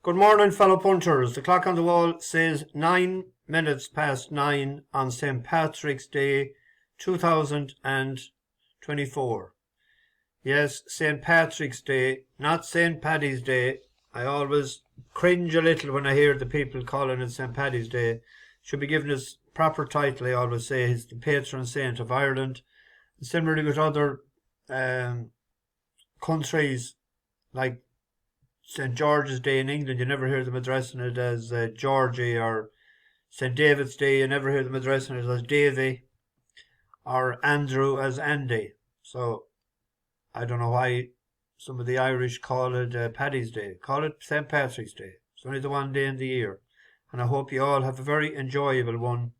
Good morning, fellow punters. The clock on the wall says 9 minutes past 9 on St. Patrick's Day 2024. Yes, St. Patrick's Day, not St. Paddy's Day. I always cringe a little when I hear the people calling it St. Paddy's Day. Should be given its proper title, I always say. He's the patron saint of Ireland. Similarly with other countries like St. George's Day in England, you never hear them addressing it as Georgie, or St. David's Day, you never hear them addressing it as Davy, or Andrew as Andy. So I don't know why some of the Irish call it Paddy's Day. Call it St. Patrick's Day. It's only the one day in the year. And I hope you all have a very enjoyable one.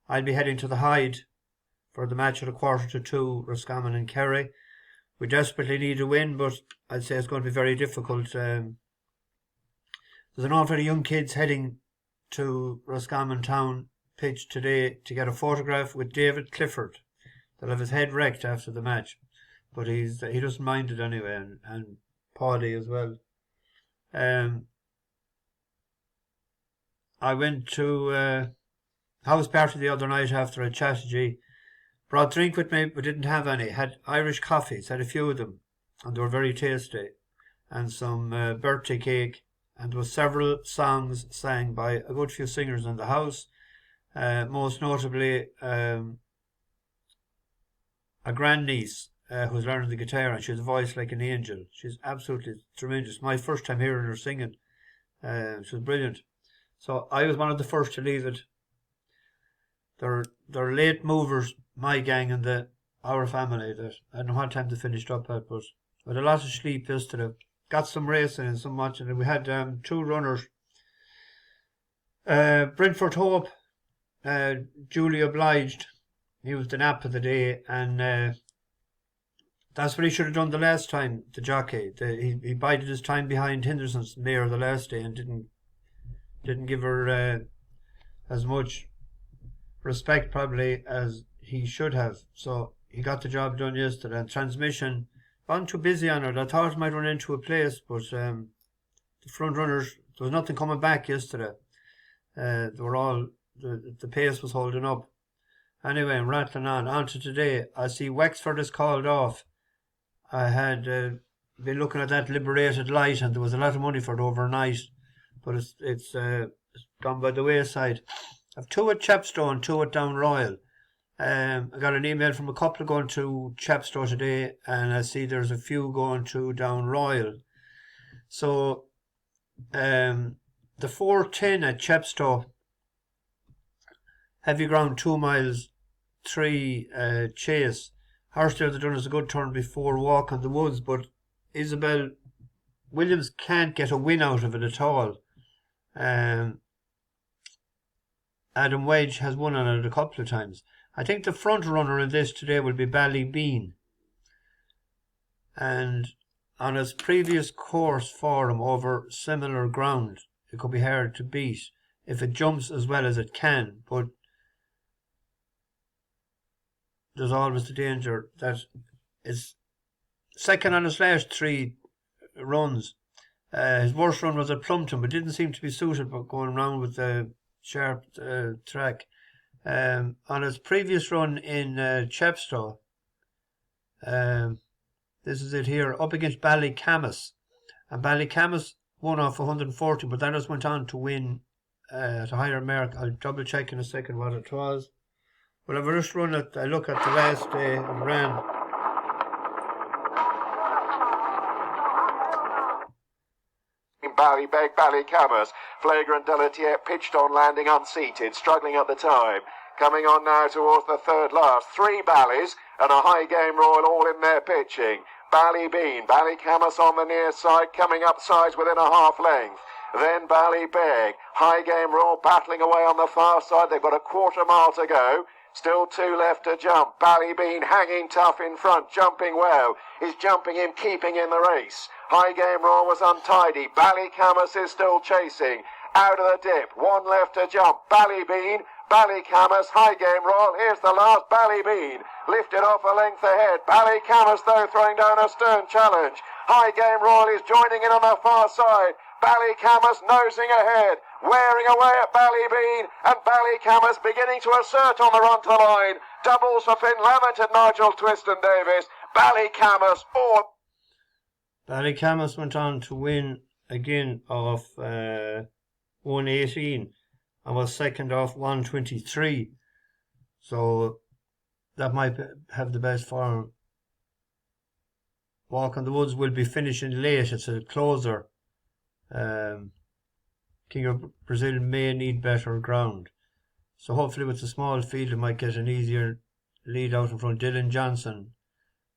I'll be heading to the Hyde for the match at 1:45, Roscommon and Kerry. We desperately need a win, but I'd say it's going to be very difficult. There's an awful lot of young kids heading to Roscommon Town pitch today to get a photograph with David Clifford. They'll have his head wrecked after the match, but he doesn't mind it anyway, and Paddy as well. I went to house party the other night after a chatterjee. Brought drink with me, but didn't have any. Had Irish coffees, had a few of them, and they were very tasty. And some birthday cake, and there were several songs sang by a good few singers in the house. Most notably, a grandniece who's learning the guitar, and she has a voice like an angel. She's absolutely tremendous. My first time hearing her singing. She was brilliant. So I was one of the first to leave it. They're late movers, my gang and our family. That I don't know what time they finished up at, but we had a lot of sleep yesterday. Got some racing and some watching, and we had two runners. Brentford Hope, duly obliged. He was the nap of the day, and that's what he should have done the last time. The jockey, he bided his time behind Henderson's mare the last day and didn't give her as much respect probably as he should have. So he got the job done yesterday. And transmission, wasn't too busy on it. I thought it might run into a place, but the front runners, there was nothing coming back yesterday. They were all, the pace was holding up. Anyway, I'm rattling on to today. I see Wexford is called off. I had been looking at that Liberated Light, and there was a lot of money for it overnight, but it's gone by the wayside. I've two at Chepstow and two at Down Royal. I got an email from a couple going to Chepstow today, and I see there's a few going to Down Royal. So the 4:10 at Chepstow, heavy ground, 2 miles, 3 chase. Harsdale had done us a good turn before, walk on the woods, but Isabel Williams can't get a win out of it at all. Adam Wedge has won on it a couple of times. I think the front runner in this today will be Ballybeen. And on his previous course for him over similar ground, it could be hard to beat if it jumps as well as it can. But there's always the danger that it's second on his last 3 runs. His worst run was at Plumpton, but didn't seem to be suited for going around with the sharp track. On his previous run in Chepstow, this is it here, up against Ballycamus, and Ballycamus won off 140, but that just went on to win at a higher mark. I'll double check in a second what it was. But I've just run it. I look at the last day and ran. Ballycamus, Flagrant Deletier pitched on, landing unseated, struggling at the time. Coming on now towards the third last. 3 Ballys and a High Game Royal all in their pitching. Ballybeen, Ballycamus on the near side, coming up sides within a half length. Then Ballybeg, High Game Royal battling away on the far side. They've got a quarter mile to go. Still 2 left to jump. Ballybeen hanging tough in front, jumping well. Is jumping him, keeping in the race. High Game Royal was untidy. Ballycamus is still chasing. Out of the dip, 1 left to jump. Ballybeen, Ballycamus, High Game Royal. Here's the last Ballybeen. Lifted off a length ahead. Ballycamus, though, throwing down a stern challenge. High Game Royal is joining in on the far side. Ballycamas nosing ahead, wearing away at Ballybeen, and Ballycamas beginning to assert on the run to the line. Doubles for Finn Lamented, Nigel Twiston Davis. Ballycamas all. Ballycamas went on to win again off 118 and was second off 123. So that might have the best form. Walk on the Woods will be finishing late. It's a closer. King of Brazil may need better ground. So hopefully with the small field it might get an easier lead out in front. Dylan Johnson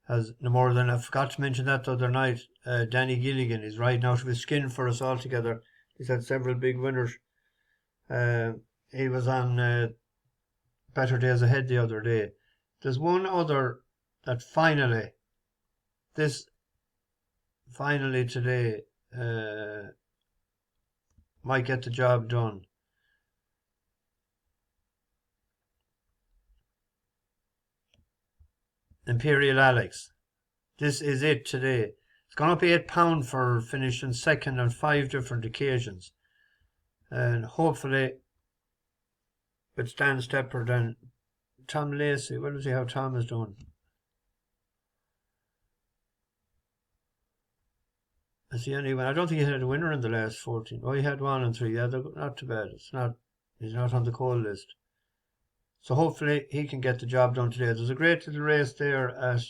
has no more than, I forgot to mention that the other night, Danny Gilligan is riding out of his skin for us all together. He's had several big winners. He was on Better Days Ahead the other day. There's one other that finally today might get the job done. Imperial Alex. This is it today. It's gone up £8 for finishing second on 5 different occasions. And hopefully with Stan Steppard and Tom Lacey. We'll see how Tom is doing. Is he anyone? I don't think he had a winner in the last 14. Oh, he had 1 and 3. Yeah, they're not too bad. He's not on the coal list. So hopefully he can get the job done today. There's a great little race there at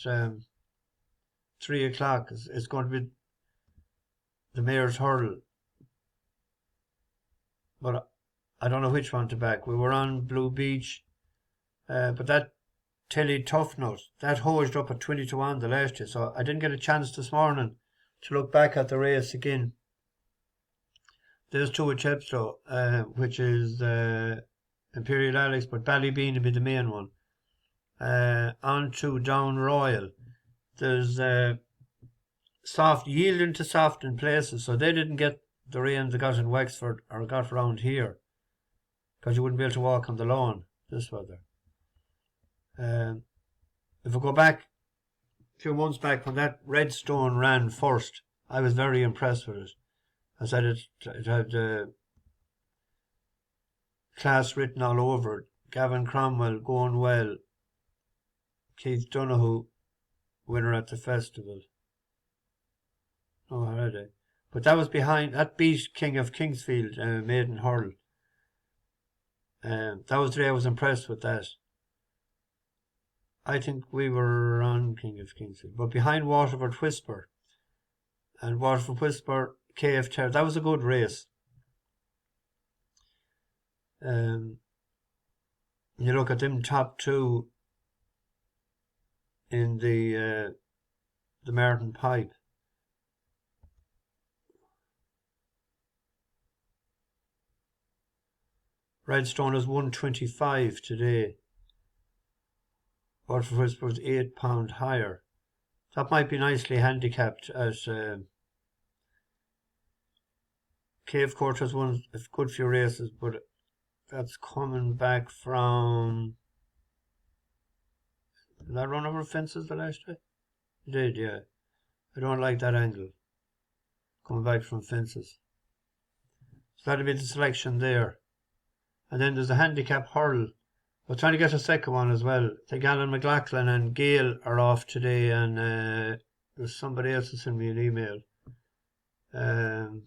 3 o'clock. It's going to be the Mayor's Hurdle. But I don't know which one to back. We were on Blue Beach. But that Telly Tough Nut, that hosed up at 20 to 1 the last year. So I didn't get a chance this morning to look back at the race again. There's 2 at Chepstow, which is Imperial Alex, but Ballybeen will be the main one. On to Down Royal. There's soft, yielding to soft in places, so they didn't get the rain they got in Wexford or got around here, because you wouldn't be able to walk on the lawn this weather. If we go back a few months back when that Redstone ran first, I was very impressed with it. I said it had class written all over it. Gavin Cromwell going well. Keith Donoghue, winner at the festival. Oh, had I? But that was behind, that beat King of Kingsfield, Maiden Hurl. That was the day I was impressed with that. I think we were on King of Kingsfield, but behind Waterford Whisper. And Waterford Whisper, KF Terror, that was a good race. You look at them top 2 in the Martin Pipe. Redstone is 125 today. Waterford Whisper was £8 higher. That might be nicely handicapped as Cave Court has won a good few races, but that's coming back from... Did that run over fences the last day? It did, yeah. I don't like that angle. Coming back from fences. So that'll be the selection there. And then there's a handicap hurl. We're trying to get a second one as well. I think Alan McLaughlin and Gail are off today, and there's somebody else who sent me an email. The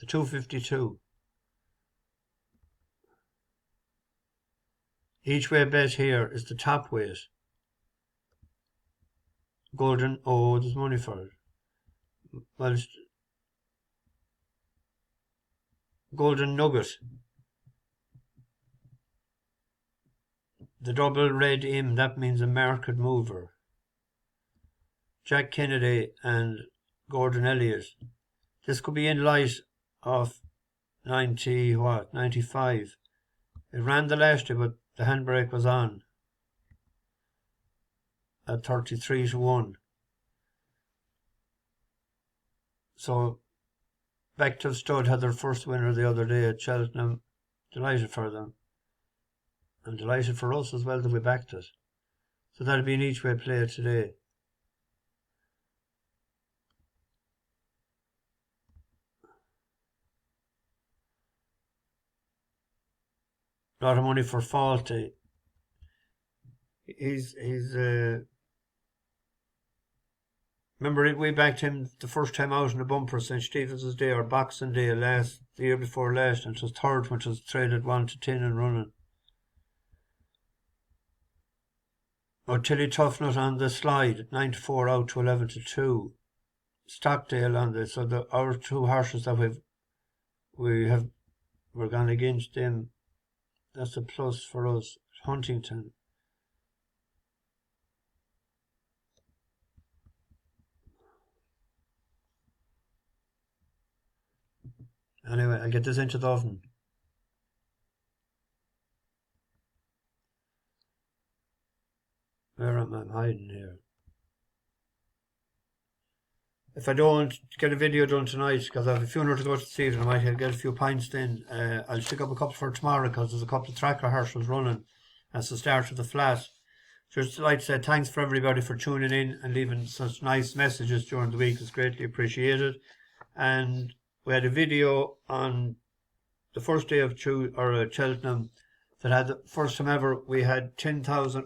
252. Each way bet here is the top weight. Golden, oh, there's money for it. Well, it's Golden Nugget. The double red M, that means a market mover. Jack Kennedy and Gordon Elliott. This could be in light of 95. It ran the last year, but the handbrake was on at 33 to 1. So Bechtel Stud had their first winner the other day at Cheltenham. Delighted for them. And delighted for us as well that we backed it. So that'll be an each way play today. a lot of money for faulty. He's remember we backed him the first time out in the bumper St. Stephen's Day or Boxing Day the year before last, and it was third, which was traded 1 to 10 and running. Or Tilly Toughnut on the slide, 9 to 4 out to 11 to 2. Stockdale on this, so our two horses that we're gone against them. That's a plus for us. Huntington. Anyway, I'll get this into the oven. Where am I hiding here? If I don't get a video done tonight, because I have a funeral to go to this evening, I might get a few pints then. I'll stick up a couple for tomorrow, because there's a couple of tracker horses running. That's the start of the flat. Just like to say thanks for everybody for tuning in and leaving such nice messages during the week. It's greatly appreciated. And we had a video on the first day of Cheltenham that had the first time ever we had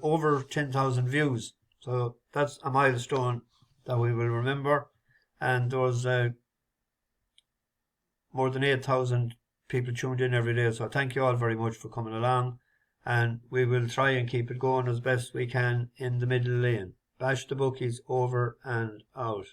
over 10,000 views. So that's a milestone that we will remember. And there was more than 8,000 people tuned in every day. So thank you all very much for coming along. And we will try and keep it going as best we can in the middle lane. Bash the bookies, over and out.